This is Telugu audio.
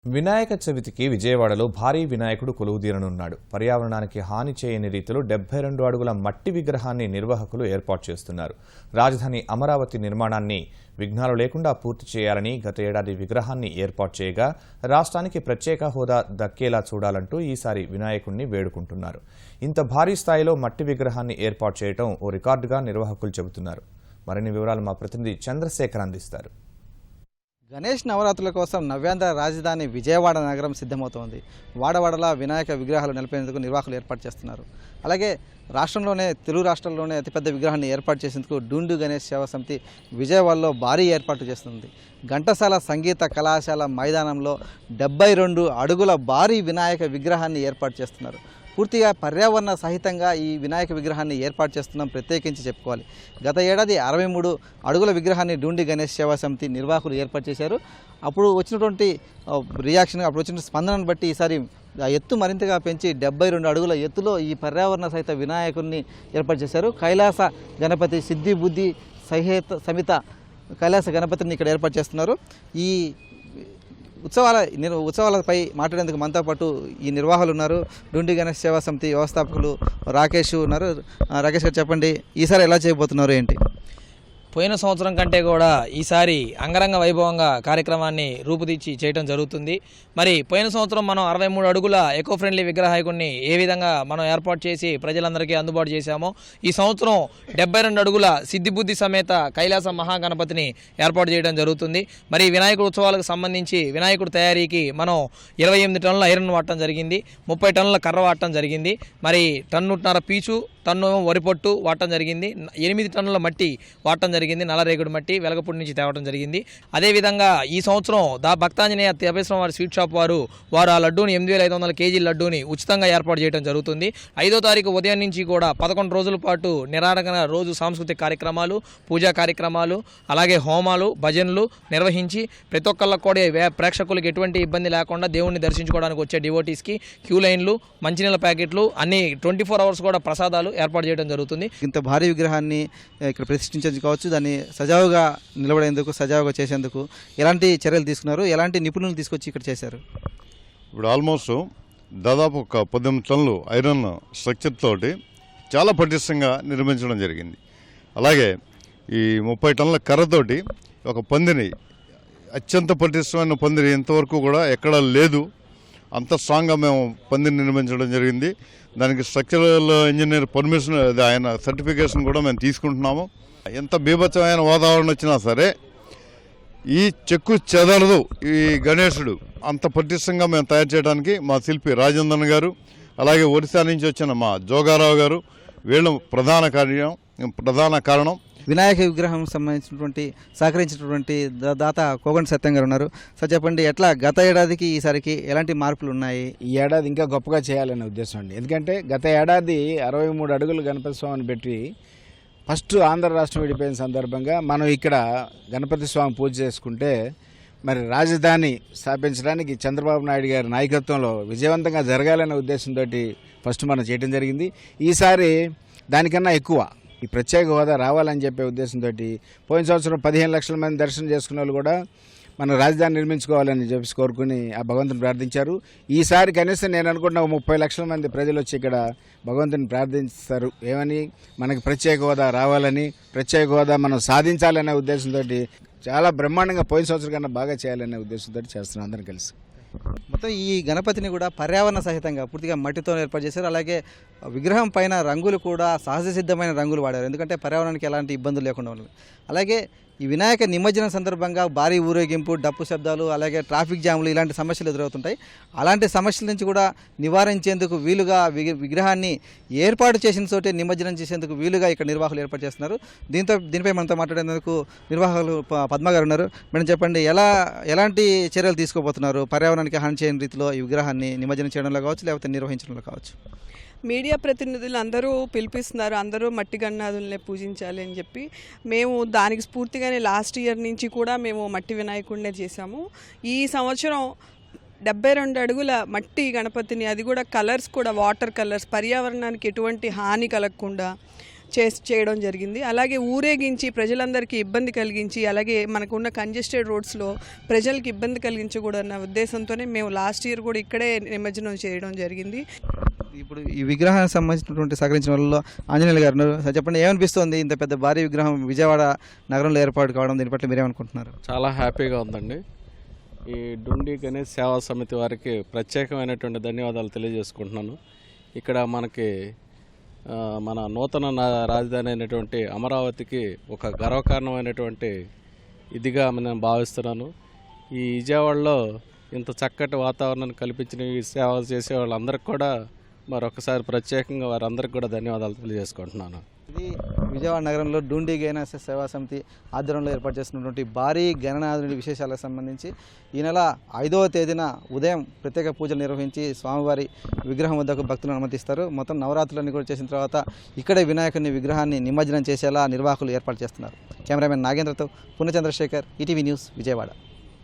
వినాయక చవితికి విజయవాడలో భారీ వినాయకుడు కొలువుదీరనున్నాడు. పర్యావరణానికి హాని చేయని రీతిలో 72 అడుగుల మట్టి విగ్రహాన్ని నిర్వాహకులు ఏర్పాటు చేస్తున్నారు. రాజధాని అమరావతి నిర్మాణాన్ని విఘ్నాలు లేకుండా పూర్తి చేయాలని గత ఏడాది విగ్రహాన్ని ఏర్పాటు చేయగా రాష్ట్రానికి ప్రత్యేక హోదా దక్కేలా చూడాలంటూ ఈసారి వినాయకుడిని వేడుకుంటున్నారు. ఇంత భారీ స్థాయిలో మట్టి విగ్రహాన్ని ఏర్పాటు చేయడం ఓ రికార్డుగా నిర్వాహకులు చెబుతున్నారు. మరిన్ని వివరాలు మా ప్రతినిధి చంద్రశేఖర్ అందిస్తారు. గణేష్ నవరాత్రుల కోసం నవ్యాంధ్ర రాజధాని విజయవాడ నగరం సిద్ధమవుతోంది. వాడవాడలా వినాయక విగ్రహాలు నిలిపేందుకు నిర్వాహకులు ఏర్పాటు చేస్తున్నారు. అలాగే తెలుగు రాష్ట్రాల్లోనే అతిపెద్ద విగ్రహాన్ని ఏర్పాటు చేసేందుకు డూండు గణేష్ సేవా సమితి విజయవాడలో భారీ ఏర్పాటు చేస్తుంది. ఘంటసాల సంగీత కళాశాల మైదానంలో 72 అడుగుల భారీ వినాయక విగ్రహాన్ని ఏర్పాటు చేస్తున్నారు. పూర్తిగా పర్యావరణ సహితంగా ఈ వినాయక విగ్రహాన్ని ఏర్పాటు చేస్తున్నాం ప్రత్యేకించి చెప్పుకోవాలి. గత ఏడాది 63 అడుగుల విగ్రహాన్ని డూండి గణేష్ సేవా సమితి నిర్వాహకులు ఏర్పాటు చేశారు. అప్పుడు వచ్చినటువంటి రియాక్షన్, అప్పుడు వచ్చిన స్పందనను బట్టి ఈసారి ఆ ఎత్తు మరింతగా పెంచి 72 అడుగుల ఎత్తులో ఈ పర్యావరణ సహిత వినాయకుడిని ఏర్పాటు చేశారు. కైలాస గణపతి సిద్ధి బుద్ధి సమిత కైలాస గణపతిని ఇక్కడ ఏర్పాటు చేస్తున్నారు. ఈ ఉత్సవాలపై మాట్లాడేందుకు మనతో పాటు ఈ నిర్వాహకులు ఉన్నారు. డూండి గణేష్ సేవా సమితి వ్యవస్థాపకులు రాకేష్ ఉన్నారు. రాకేష్ గారు, చెప్పండి, ఈసారి ఎలా చేయబోతున్నారు, ఏంటి? పోయిన సంవత్సరం కంటే కూడా ఈసారి అంగరంగ వైభవంగా కార్యక్రమాన్ని రూపుదిద్ది చేయడం జరుగుతుంది. మరి పోయిన సంవత్సరం మనం 63 అడుగుల ఎకో ఫ్రెండ్లీ విగ్రహాయకుడిని ఏ విధంగా మనం ఏర్పాటు చేసి ప్రజలందరికీ అందుబాటు చేశామో, ఈ సంవత్సరం 72 అడుగుల సిద్ధిబుద్ధి సమేత కైలాస మహాగణపతిని ఏర్పాటు చేయడం జరుగుతుంది. మరి వినాయకుడు ఉత్సవాలకు సంబంధించి వినాయకుడు తయారీకి మనం 28 టన్నుల ఐరన్ వాడటం జరిగింది, 30 టన్నుల కర్ర వాడటం జరిగింది, మరి టన్నున్నర పీచు, టన్ను వరిపొట్టు వాడటం జరిగింది, 8 టన్నుల మట్టి వాడటం జరిగింది, నల్లరేగుడు మట్టి వెలగపూడి నుంచి తేవడం జరిగింది. అదేవిధంగా ఈ సంవత్సరం భక్తాంజనేయ తేపేశ్వరం వారి స్వీట్ షాప్ వారు ఆ లడ్డూని 8500 కేజీల లడ్డూని ఉచితంగా ఏర్పాటు చేయడం జరుగుతుంది. 5వ తారీఖు ఉదయం నుంచి కూడా 11 రోజుల పాటు నిరాడంగా రోజు సాంస్కృతిక కార్యక్రమాలు, పూజా కార్యక్రమాలు, అలాగే హోమాలు, భజనలు నిర్వహించి ప్రతి ఒక్కళ్ళకు కూడా ప్రేక్షకులకు ఎటువంటి ఇబ్బంది లేకుండా దేవుణ్ణి దర్శించుకోవడానికి వచ్చే డివోటీస్కి క్యూ లైన్లు, మంచినీళ్ళ ప్యాకెట్లు, అన్ని 24 అవర్స్ కూడా ప్రసాదాలు ఏర్పాటు చేయడం జరుగుతుంది. ఇంత భారీ విగ్రహాన్ని ఇక్కడ ప్రతిష్ఠించేందుకు కావచ్చు, దాన్ని సజావుగా నిలబడేందుకు, సజావుగా చేసేందుకు ఎలాంటి చర్యలు తీసుకున్నారు, ఎలాంటి నిపుణులను తీసుకొచ్చి ఇక్కడ చేశారు? ఇప్పుడు ఆల్మోస్ట్ దాదాపు ఒక 18 టన్నులు ఐరన్ స్ట్రక్చర్ తోటి చాలా పటిష్టంగా నిర్మించడం జరిగింది. అలాగే ఈ 30 టన్నుల కర్రతోటి ఒక పందిని, అత్యంత పటిష్టమైన పందిని ఇంతవరకు కూడా ఎక్కడా లేదు, అంత స్ట్రాంగ్గా మేము పందిని నిర్మించడం జరిగింది. దానికి స్ట్రక్చరల్ ఇంజనీర్ పర్మిషన్, ఆయన సర్టిఫికేషన్ కూడా మేము తీసుకుంటున్నాము. ఎంత బీభత్సమైన వాతావరణం వచ్చినా సరే ఈ చెక్కు చెదరదు ఈ గణేశుడు. అంత పటిష్టంగా మేము తయారు చేయడానికి మా శిల్పి రాజేంద్రన్ గారు, అలాగే ఒరిస్సా నుంచి వచ్చిన మా జోగారావు గారు, వీళ్ళు ప్రధాన కారణం. వినాయక విగ్రహం సంబంధించినటువంటి సహకరించినటువంటి దాత కోగంటి సత్యం గారు ఉన్నారు. సార్, చెప్పండి, ఎట్లా గత ఏడాదికి ఈసారికి ఎలాంటి మార్పులు ఉన్నాయి? ఈ ఏడాది ఇంకా గొప్పగా చేయాలనే ఉద్దేశం అండి. ఎందుకంటే గత ఏడాది 63 అడుగులు గణపతి స్వామిని పెట్టి ఫస్ట్ ఆంధ్ర రాష్ట్రం విడిపోయిన సందర్భంగా మనం ఇక్కడ గణపతి స్వామి పూజ చేసుకుంటే, మరి రాజధాని స్థాపించడానికి చంద్రబాబు నాయుడు గారి నాయకత్వంలో విజయవంతంగా జరగాలనే ఉద్దేశంతో ఫస్ట్ మనం చేయడం జరిగింది. ఈసారి దానికన్నా ఎక్కువ ఈ ప్రత్యేక హోదా రావాలని చెప్పే ఉద్దేశంతో పోయిన సంవత్సరం 15 లక్షల మంది దర్శనం చేసుకున్న వాళ్ళు కూడా మనం రాజధాని నిర్మించుకోవాలని చెప్పి కోరుకుని ఆ భగవంతుని ప్రార్థించారు. ఈసారి కనీసం నేను అనుకుంటున్నా 30 లక్షల మంది ప్రజలు వచ్చి ఇక్కడ భగవంతుని ప్రార్థిస్తారు. ఏమని? మనకి ప్రత్యేక హోదా రావాలని, ప్రత్యేక హోదా మనం సాధించాలనే ఉద్దేశంతో చాలా బ్రహ్మాండంగా పోయిన సంవత్సరం కన్నా బాగా చేయాలనే ఉద్దేశంతో చేస్తున్నాం అందరం కలిసి. మొత్తం ఈ గణపతిని కూడా పర్యావరణ సహితంగా పూర్తిగా మట్టితో ఏర్పాటు చేశారు. అలాగే విగ్రహం పైన రంగులు కూడా సహజ సిద్ధమైన రంగులు వాడారు, ఎందుకంటే పర్యావరణానికి ఎలాంటి ఇబ్బందులు లేకుండా ఉన్నాయి. అలాగే ఈ వినాయక నిమజ్జనం సందర్భంగా భారీ ఊరేగింపు, డప్పు శబ్దాలు, అలాగే ట్రాఫిక్ జాములు ఇలాంటి సమస్యలు ఎదురవుతుంటాయి. అలాంటి సమస్యల నుంచి కూడా నివారించేందుకు వీలుగా విగ్రహాన్ని ఏర్పాటు చేసిన చోటే నిమజ్జనం చేసేందుకు వీలుగా ఇక్కడ నిర్వాహకులు ఏర్పాటు చేస్తున్నారు. దీనిపై మనతో మాట్లాడేందుకు నిర్వాహకులు పద్మ గారు ఉన్నారు. మేడం, చెప్పండి, ఎలాంటి చర్యలు తీసుకోబోతున్నారు పర్యావరణానికి హాని చేయని రీతిలో ఈ విగ్రహాన్ని నిమజ్జనం చేయడంలో కావచ్చు, లేకపోతే నిర్వహించడంలో కావచ్చు? మీడియా ప్రతినిధులు అందరూ పిలిపిస్తున్నారు, అందరూ మట్టి గణనాథుల్ని పూజించాలి అని చెప్పి. మేము దానికి స్ఫూర్తిగానే లాస్ట్ ఇయర్ నుంచి కూడా మేము మట్టి వినాయకుడినే చేశాము. ఈ సంవత్సరం 72 అడుగుల మట్టి గణపతిని, అది కూడా కలర్స్ కూడా వాటర్ కలర్స్, పర్యావరణానికి ఎటువంటి హాని కలగకుండా చేయడం జరిగింది. అలాగే ఊరేగించి ప్రజలందరికీ ఇబ్బంది కలిగించి, అలాగే మనకున్న కంజెస్టెడ్ రోడ్స్లో ప్రజలకి ఇబ్బంది కలిగించకూడదన్న ఉద్దేశంతోనే మేము లాస్ట్ ఇయర్ కూడా ఇక్కడే నిమజ్జనం చేయడం జరిగింది. ఇప్పుడు ఈ విగ్రహానికి సంబంధించినటువంటి సహకరించిన వాళ్ళలో ఆంజనేయులు గారు ఉన్నారు. సార్ చెప్పండి, ఏమనిపిస్తుంది ఇంత పెద్ద భారీ విగ్రహం విజయవాడ నగరంలో ఏర్పాటు కావడం, దీని పట్ల మీరేమనుకుంటున్నారు? చాలా హ్యాపీగా ఉందండి. ఈ డుండి గణేష్ సేవా సమితి వారికి ప్రత్యేకమైనటువంటి ధన్యవాదాలు తెలియజేసుకుంటున్నాను. ఇక్కడ మనకి మన నూతన రాజధాని అయినటువంటి అమరావతికి ఒక గర్వకారణమైనటువంటి ఇదిగా నేను భావిస్తున్నాను. ఈ విజయవాడలో ఇంత చక్కటి వాతావరణాన్ని కల్పించిన ఈ సేవలు చేసే వాళ్ళందరికీ కూడా మరొకసారి ప్రత్యేకంగా వారందరికీ కూడా ధన్యవాదాలు తెలియజేసుకుంటున్నాను. ఇది విజయవాడ నగరంలో డుండి గణేష్ సేవా సమితి ఆధ్వర్యంలో ఏర్పాటు చేస్తున్నటువంటి భారీ గణనాథుడి విశేషాలకు సంబంధించి ఈ నెల 5వ తేదీన ఉదయం ప్రత్యేక పూజలు నిర్వహించి స్వామివారి విగ్రహం వద్దకు భక్తులను అనుమతిస్తారు. మొత్తం నవరాత్రులన్నీ కూడా చేసిన తర్వాత ఇక్కడే వినాయకుని విగ్రహాన్ని నిమజ్జనం చేసేలా నిర్వాహకులు ఏర్పాటు చేస్తున్నారు. కెమెరామెన్ నాగేంద్రతో పూర్ణచంద్రశేఖర్, ఈటీవీ న్యూస్, విజయవాడ.